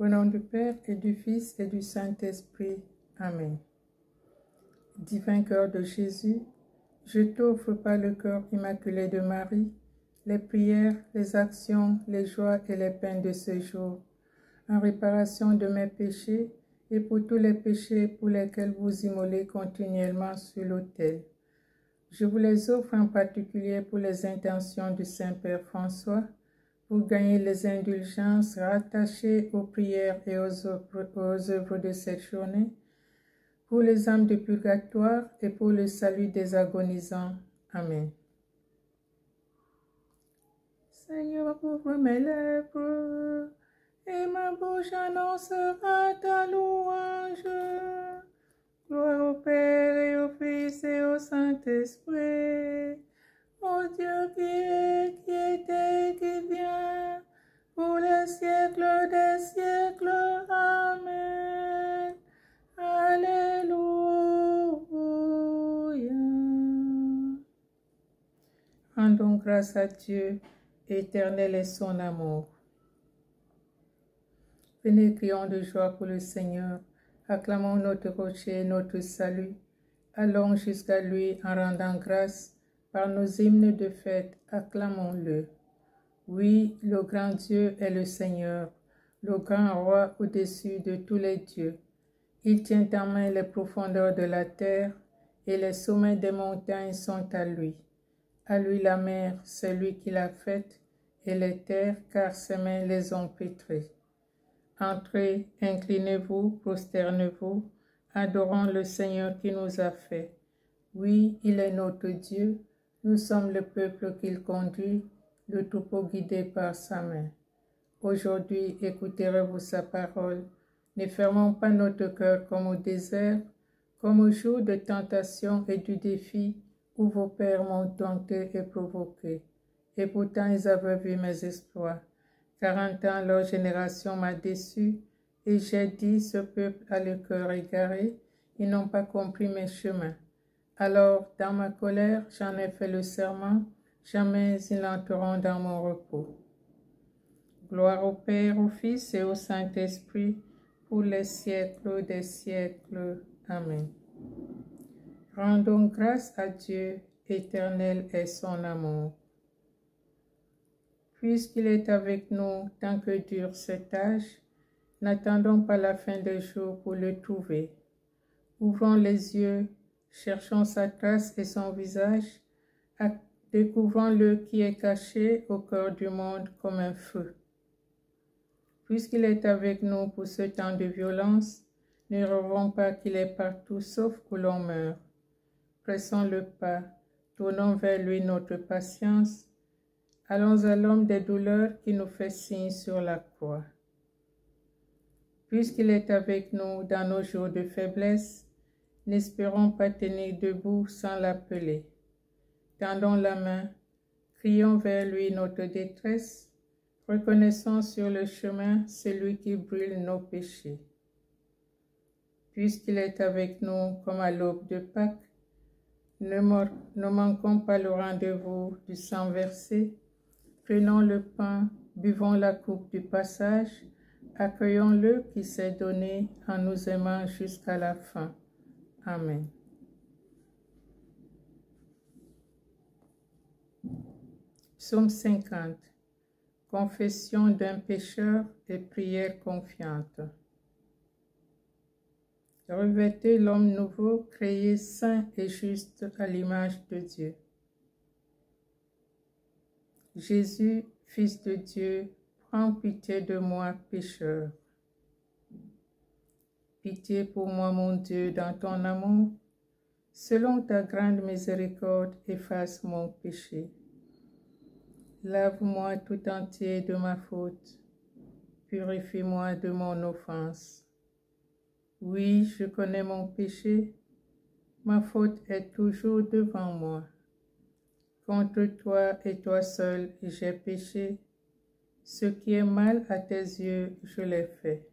Au nom du Père et du Fils et du Saint-Esprit. Amen. Divin cœur de Jésus, je t'offre par le cœur immaculé de Marie les prières, les actions, les joies et les peines de ce jour, en réparation de mes péchés et pour tous les péchés pour lesquels vous immolez continuellement sur l'autel. Je vous les offre en particulier pour les intentions du Saint-Père François, pour gagner les indulgences rattachées aux prières et aux œuvres de cette journée, pour les âmes du purgatoire et pour le salut des agonisants. Amen. Seigneur, ouvre mes lèvres, et ma bouche annoncera ta louange. Gloire au Père et au Fils et au Saint-Esprit, ô Dieu qui est, qui était, qui vient, pour les siècles des siècles. Amen. Alléluia. Rendons grâce à Dieu, éternel est son amour. Venez, crions de joie pour le Seigneur, acclamons notre rocher et notre salut. Allons jusqu'à lui en rendant grâce, par nos hymnes de fête, acclamons-le. Oui, le grand Dieu est le Seigneur, le grand roi au-dessus de tous les dieux. Il tient en main les profondeurs de la terre, et les sommets des montagnes sont à lui. À lui la mer, c'est lui qui l'a faite, et les terres, car ses mains les ont pétrées. Entrez, inclinez-vous, prosternez-vous, adorons le Seigneur qui nous a fait. Oui, il est notre Dieu, nous sommes le peuple qu'il conduit, le troupeau guidé par sa main. Aujourd'hui, écouterez-vous sa parole. Ne fermons pas notre cœur comme au désert, comme au jour de tentation et du défi, où vos pères m'ont tenté et provoqué. Et pourtant ils avaient vu mes exploits. 40 ans, leur génération m'a déçu, et j'ai dit, ce peuple a le cœur égaré, ils n'ont pas compris mes chemins. Alors, dans ma colère, j'en ai fait le serment, jamais ils n'entreront dans mon repos. Gloire au Père, au Fils et au Saint-Esprit, pour les siècles des siècles. Amen. Rendons grâce à Dieu, éternel est son amour. Puisqu'il est avec nous tant que dure cet âge, n'attendons pas la fin des jours pour le trouver. Ouvrons les yeux, cherchons sa trace et son visage, découvrons-le qui est caché au cœur du monde comme un feu. Puisqu'il est avec nous pour ce temps de violence, ne rêvons pas qu'il est partout sauf où l'on meurt. Pressons le pas, tournons vers lui notre patience, allons à l'homme des douleurs qui nous fait signe sur la croix. Puisqu'il est avec nous dans nos jours de faiblesse, n'espérons pas tenir debout sans l'appeler. Tendons la main, crions vers lui notre détresse, reconnaissons sur le chemin celui qui brûle nos péchés. Puisqu'il est avec nous comme à l'aube de Pâques, ne manquons pas le rendez-vous du sang versé. Prenons le pain, buvons la coupe du passage, accueillons-le qui s'est donné en nous aimant jusqu'à la fin. Amen. Psaume 50. Confession d'un pécheur et prière confiante. Revêtez l'homme nouveau, créé saint et juste à l'image de Dieu. Jésus, Fils de Dieu, prends pitié de moi, pécheur. Pitié pour moi, mon Dieu, dans ton amour. Selon ta grande miséricorde, efface mon péché. Lave-moi tout entier de ma faute. Purifie-moi de mon offense. Oui, je connais mon péché. Ma faute est toujours devant moi. Contre toi et toi seul, j'ai péché. Ce qui est mal à tes yeux, je l'ai fait.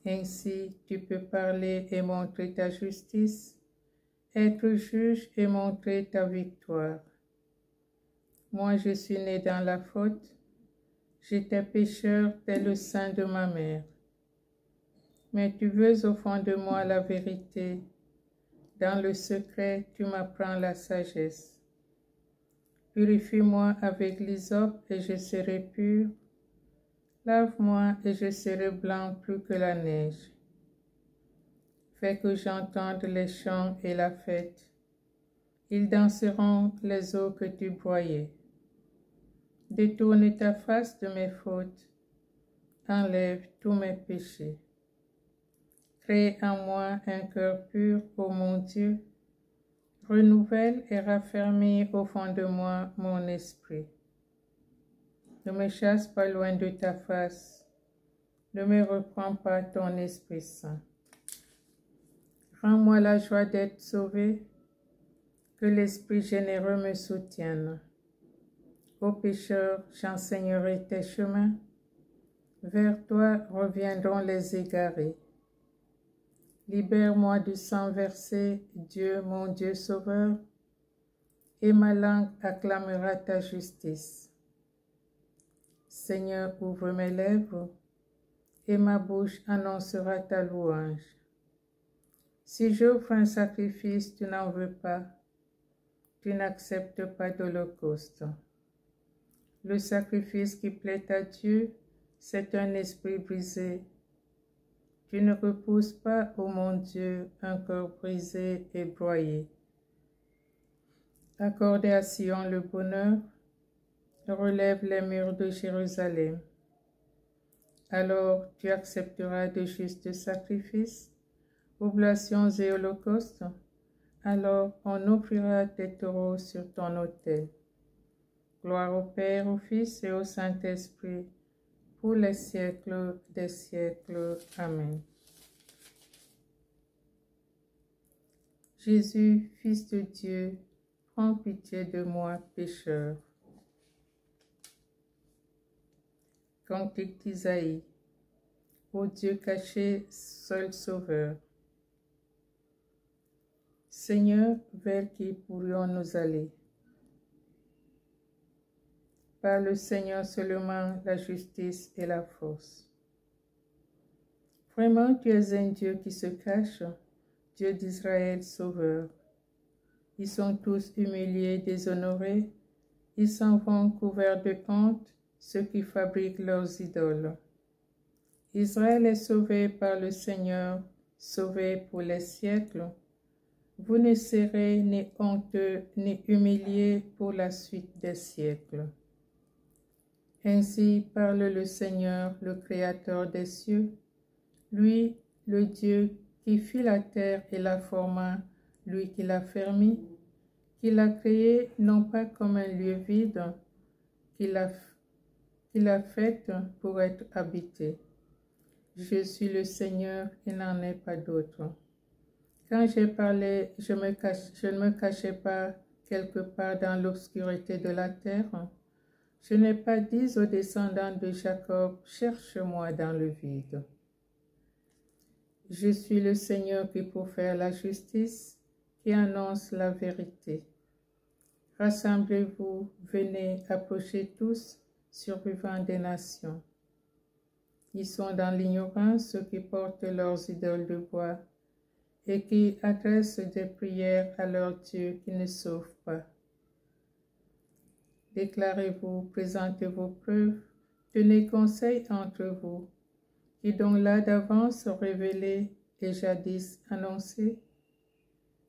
Ainsi, tu peux parler et montrer ta justice, être juge et montrer ta victoire. Moi, je suis né dans la faute. J'étais pécheur dès le sein de ma mère. Mais tu veux au fond de moi la vérité. Dans le secret, tu m'apprends la sagesse. Purifie-moi avec l'hysope et je serai pur. Lave-moi et je serai blanc plus que la neige. Fais que j'entende les chants et la fête. Ils danseront les eaux que tu broyais. Détourne ta face de mes fautes. Enlève tous mes péchés. Crée en moi un cœur pur, ô mon Dieu. Renouvelle et raffermis au fond de moi mon esprit. Ne me chasse pas loin de ta face. Ne me reprends pas ton Esprit Saint. Rends-moi la joie d'être sauvé. Que l'Esprit généreux me soutienne. Ô pécheur, j'enseignerai tes chemins. Vers toi reviendront les égarés. Libère-moi du sang versé, Dieu, mon Dieu sauveur, et ma langue acclamera ta justice. Seigneur, ouvre mes lèvres, et ma bouche annoncera ta louange. Si j'offre un sacrifice, tu n'en veux pas, tu n'acceptes pas d'holocauste. Le sacrifice qui plaît à Dieu, c'est un esprit brisé. Tu ne repousses pas, ô mon Dieu, un cœur brisé et broyé. Accorde à Sion le bonheur, relève les murs de Jérusalem. Alors tu accepteras de justes sacrifices, oblations et holocaustes. Alors on offrira tes taureaux sur ton autel. Gloire au Père, au Fils et au Saint-Esprit, pour les siècles des siècles. Amen. Jésus, Fils de Dieu, prends pitié de moi, pécheur. Cantique d'Isaïe. Ô Dieu caché, seul Sauveur. Seigneur, vers qui pourrions-nous aller? Par le Seigneur seulement la justice et la force. Vraiment, tu es un Dieu qui se cache, Dieu d'Israël sauveur. Ils sont tous humiliés, déshonorés, ils s'en vont couverts de honte, ceux qui fabriquent leurs idoles. Israël est sauvé par le Seigneur, sauvé pour les siècles. Vous ne serez ni honteux ni humiliés pour la suite des siècles. Ainsi parle le Seigneur, le Créateur des cieux, lui, le Dieu qui fit la terre et la forma, lui qui l'a fermée, qui l'a créée non pas comme un lieu vide, qui l'a faite pour être habité. Je suis le Seigneur, il n'en est pas d'autre. Quand j'ai parlé, je ne me cachais pas quelque part dans l'obscurité de la terre. Je n'ai pas dit aux descendants de Jacob, cherche-moi dans le vide. Je suis le Seigneur qui pour faire la justice, qui annonce la vérité. Rassemblez-vous, venez, approchez tous, survivants des nations. Ils sont dans l'ignorance ceux qui portent leurs idoles de bois et qui adressent des prières à leur Dieu qui ne sauve pas. Déclarez-vous, présentez vos preuves, tenez conseil entre vous, qui donc là d'avance révélé et jadis annoncé.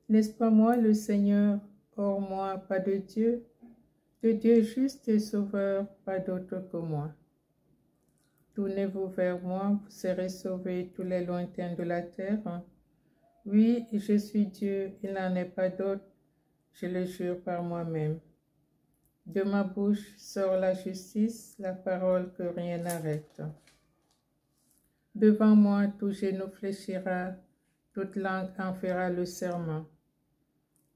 N'est-ce pas moi le Seigneur, hors moi pas de Dieu juste et sauveur, pas d'autre que moi. Tournez-vous vers moi, vous serez sauvés tous les lointains de la terre. Oui, je suis Dieu, il n'en est pas d'autre, je le jure par moi-même. De ma bouche sort la justice, la parole que rien n'arrête. Devant moi, tout genou fléchira, toute langue en fera le serment.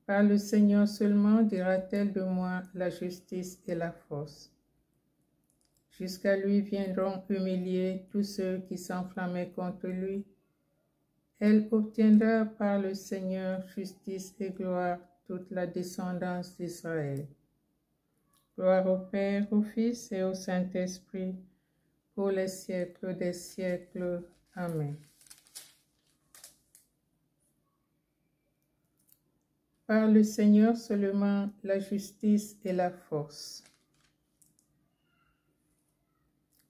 Par le Seigneur seulement dira-t-elle de moi la justice et la force. Jusqu'à lui viendront humilier tous ceux qui s'enflammaient contre lui. Elle obtiendra par le Seigneur justice et gloire toute la descendance d'Israël. Gloire au Père, au Fils et au Saint-Esprit, pour les siècles des siècles. Amen. Par le Seigneur seulement la justice et la force.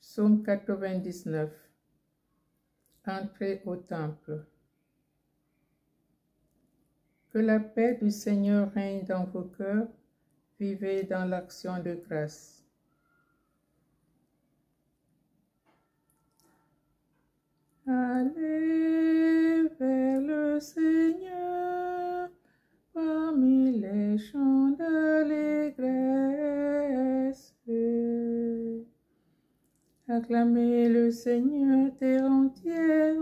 Psaume 99. Entrez au temple. Que la paix du Seigneur règne dans vos cœurs, vivez dans l'action de grâce. Allez vers le Seigneur parmi les chants d'allégresse. Acclamez le Seigneur terre entière,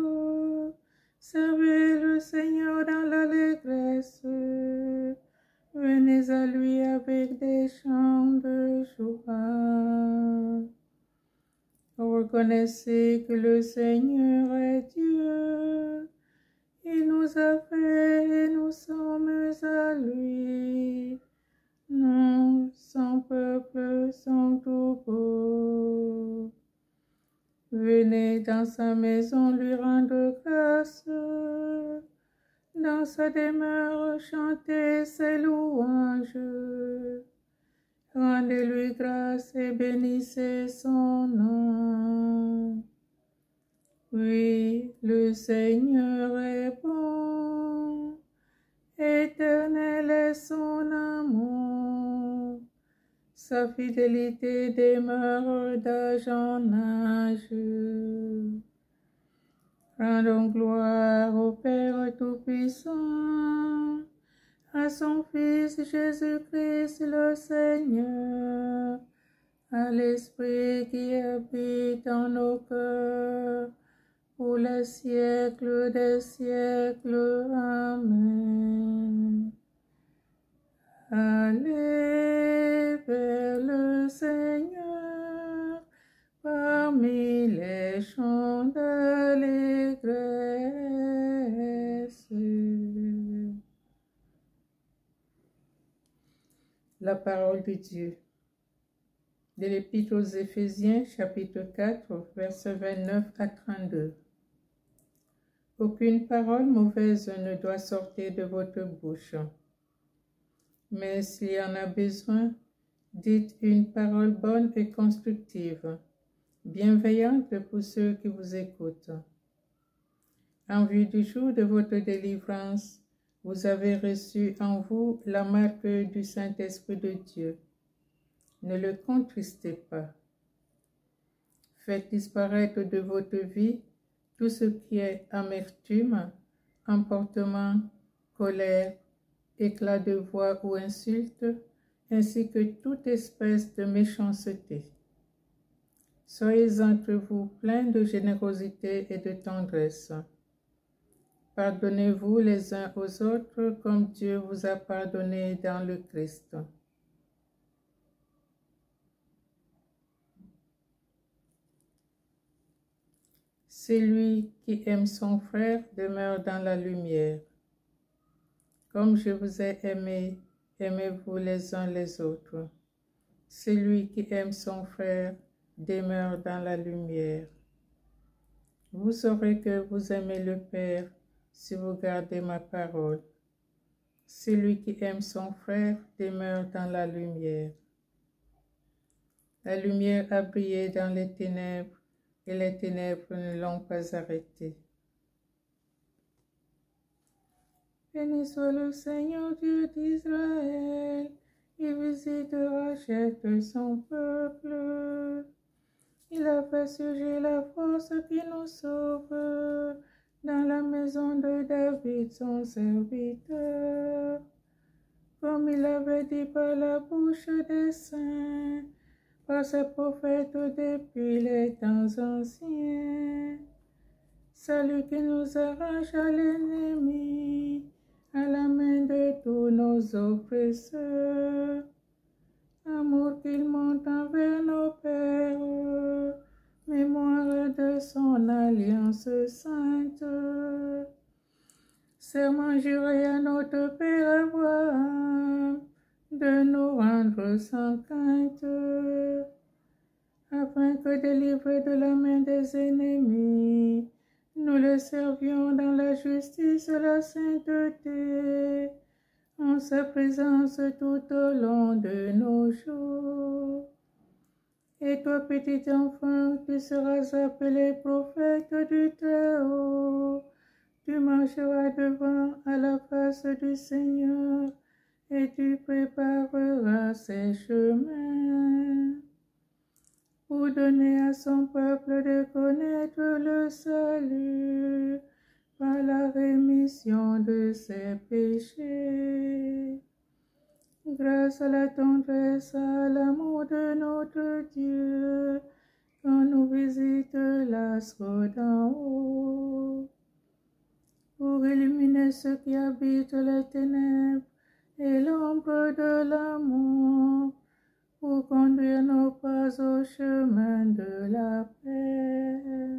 servez le Seigneur dans l'allégresse. Venez à lui avec des chants de joie. Reconnaissez que le Seigneur est Dieu. Il nous a fait et nous sommes à lui. Nous, son peuple, son troupeau. Venez dans sa maison lui rendre grâce. Dans sa demeure, chantez ses louanges. Rendez-lui grâce et bénissez son nom. Oui, le Seigneur est bon, éternel est son amour. Sa fidélité demeure d'âge en âge. Rendons gloire au Père Tout-Puissant, à son Fils Jésus-Christ le Seigneur, à l'Esprit qui habite en nos cœurs, pour les siècles des siècles. Amen. Allez vers le Seigneur parmi les chants d'allégresse. La parole de Dieu. De l'Épître aux Éphésiens, chapitre 4, versets 29 à 32. Aucune parole mauvaise ne doit sortir de votre bouche. Mais s'il y en a besoin, dites une parole bonne et constructive, bienveillante pour ceux qui vous écoutent. En vue du jour de votre délivrance, vous avez reçu en vous la marque du Saint-Esprit de Dieu. Ne le contristez pas. Faites disparaître de votre vie tout ce qui est amertume, emportement, colère, éclat de voix ou insulte, ainsi que toute espèce de méchanceté. Soyez entre vous pleins de générosité et de tendresse. Pardonnez-vous les uns aux autres comme Dieu vous a pardonné dans le Christ. Celui qui aime son frère demeure dans la lumière. Comme je vous ai aimé, aimez-vous les uns les autres. Celui qui aime son frère demeure dans la lumière. Vous saurez que vous aimez le Père si vous gardez ma parole. Celui qui aime son frère demeure dans la lumière. La lumière a brillé dans les ténèbres et les ténèbres ne l'ont pas arrêté. Béni soit le Seigneur Dieu d'Israël, il visite et rachète son peuple. Il a fait surgir la force qui nous sauve dans la maison de David, son serviteur. Comme il avait dit par la bouche des saints, par ses prophètes depuis les temps anciens. Salut qui nous arrache à l'ennemi, à la main de tous nos oppresseurs. Amour qu'il monte envers nos pères, mémoire de son alliance sainte. Serment juré à notre Père Abraham, de nous rendre sans crainte, afin que délivrés de la main des ennemis, nous le servions dans la justice et la sainteté, en sa présence tout au long de nos jours. Et toi, petit enfant, tu seras appelé prophète du Très-Haut. Tu marcheras devant à la face du Seigneur, et tu prépareras ses chemins, pour donner à son peuple de connaître le salut par la rémission de ses péchés. Grâce à la tendresse, à l'amour de notre Dieu, quand nous visite l'astre d'en haut, pour illuminer ceux qui habitent les ténèbres et l'ombre de la mort, pour conduire nos pas au chemin de la paix.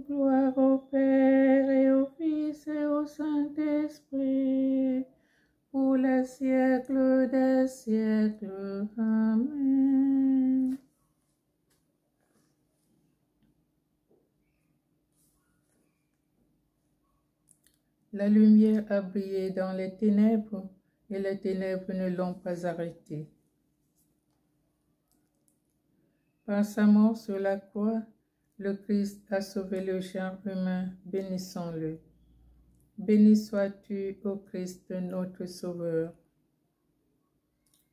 Gloire au Père et au Fils et au Saint-Esprit, pour les siècles des siècles. Amen. La lumière a brillé dans les ténèbres, et les ténèbres ne l'ont pas arrêté. Par sa mort sur la croix, le Christ a sauvé le genre humain, bénissons-le. Béni sois-tu, ô Christ, notre Sauveur.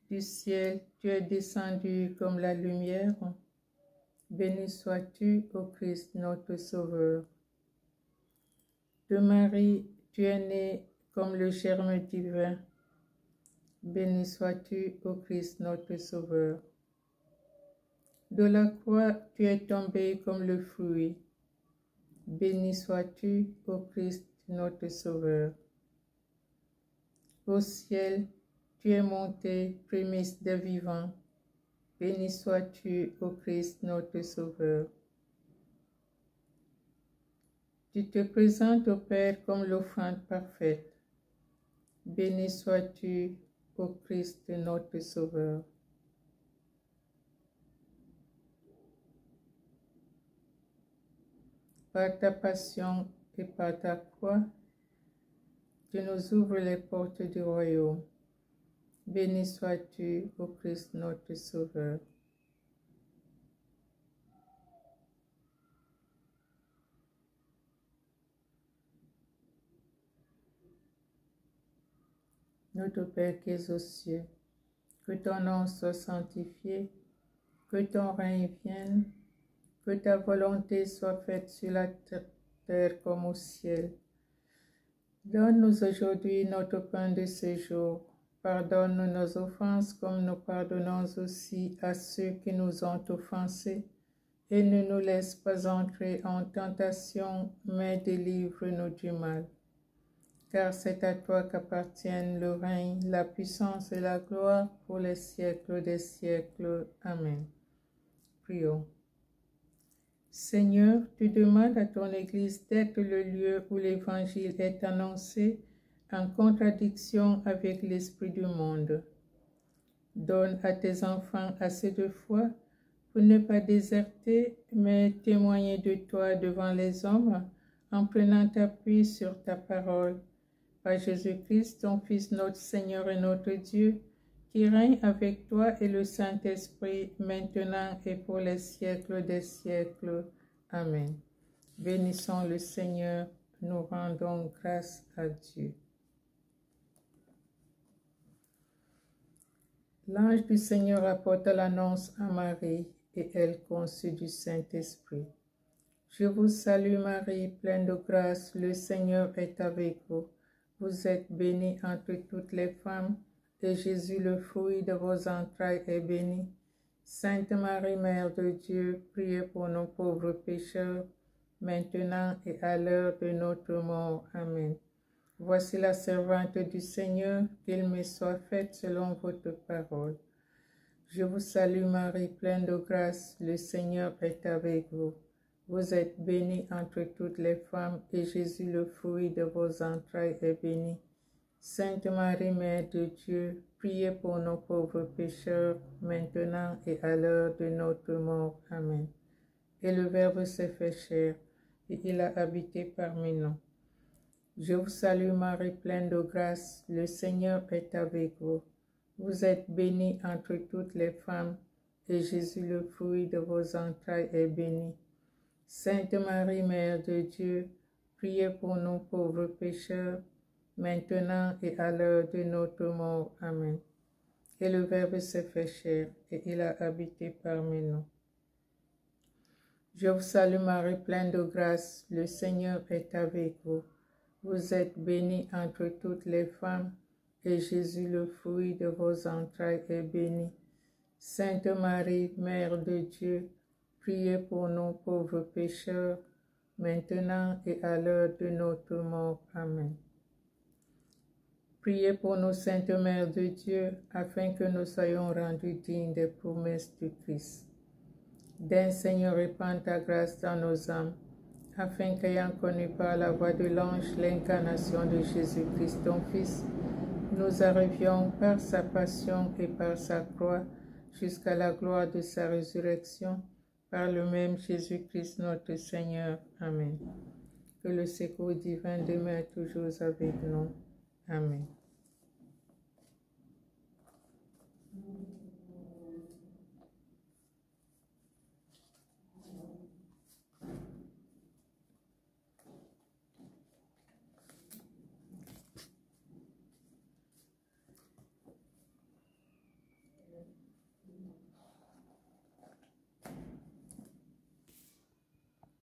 Du ciel, tu es descendu comme la lumière. Béni sois-tu, ô Christ, notre Sauveur. De Marie, tu es né comme le germe divin. Béni sois-tu, ô Christ, notre Sauveur. De la croix, tu es tombé comme le fruit. Béni sois-tu, ô Christ, notre Sauveur. Au ciel, tu es monté, prémisse des vivants. Béni sois-tu, ô Christ, notre Sauveur. Tu te présentes au Père comme l'offrande parfaite. Béni sois-tu, ô Christ, notre Sauveur. Par ta passion et par ta croix, tu nous ouvres les portes du royaume. Béni sois-tu, ô Christ, notre Sauveur. Notre Père qui es aux cieux, que ton nom soit sanctifié, que ton règne vienne, que ta volonté soit faite sur la terre comme au ciel. Donne-nous aujourd'hui notre pain de ce jour. Pardonne-nous nos offenses comme nous pardonnons aussi à ceux qui nous ont offensés. Et ne nous laisse pas entrer en tentation, mais délivre-nous du mal. Car c'est à toi qu'appartiennent le règne, la puissance et la gloire pour les siècles des siècles. Amen. Prions. Seigneur, tu demandes à ton Église d'être le lieu où l'Évangile est annoncé en contradiction avec l'esprit du monde. Donne à tes enfants assez de foi pour ne pas déserter, mais témoigner de toi devant les hommes en prenant appui sur ta parole. Par Jésus-Christ, ton Fils, notre Seigneur et notre Dieu, qui règne avec toi et le Saint-Esprit, maintenant et pour les siècles des siècles. Amen. Bénissons le Seigneur, nous rendons grâce à Dieu. L'ange du Seigneur apporta l'annonce à Marie, et elle conçut du Saint-Esprit. Je vous salue Marie, pleine de grâce, le Seigneur est avec vous. Vous êtes bénie entre toutes les femmes, et Jésus, le fruit de vos entrailles, est béni. Sainte Marie, Mère de Dieu, priez pour nos pauvres pécheurs, maintenant et à l'heure de notre mort. Amen. Voici la servante du Seigneur, qu'il me soit fait selon votre parole. Je vous salue Marie, pleine de grâce, le Seigneur est avec vous. Vous êtes bénie entre toutes les femmes, et Jésus, le fruit de vos entrailles, est béni. Sainte Marie, Mère de Dieu, priez pour nos pauvres pécheurs, maintenant et à l'heure de notre mort. Amen. Et le Verbe s'est fait chair, et il a habité parmi nous. Je vous salue Marie, pleine de grâce, le Seigneur est avec vous. Vous êtes bénie entre toutes les femmes, et Jésus, le fruit de vos entrailles, est béni. Sainte Marie, Mère de Dieu, priez pour nous pauvres pécheurs, maintenant et à l'heure de notre mort. Amen. Et le Verbe s'est fait chair, et il a habité parmi nous. Je vous salue Marie, pleine de grâce, le Seigneur est avec vous. Vous êtes bénie entre toutes les femmes, et Jésus, le fruit de vos entrailles, est béni. Sainte Marie, Mère de Dieu, priez pour nous pauvres pécheurs, maintenant et à l'heure de notre mort. Amen. Priez pour nous, Sainte Mère de Dieu, afin que nous soyons rendus dignes des promesses du Christ. D'un Seigneur, répand ta grâce dans nos âmes, afin qu'ayant connu par la voix de l'ange l'incarnation de Jésus-Christ, ton Fils, nous arrivions par sa passion et par sa croix jusqu'à la gloire de sa résurrection, par le même Jésus-Christ notre Seigneur. Amen. Que le secours divin demeure toujours avec nous. Amen.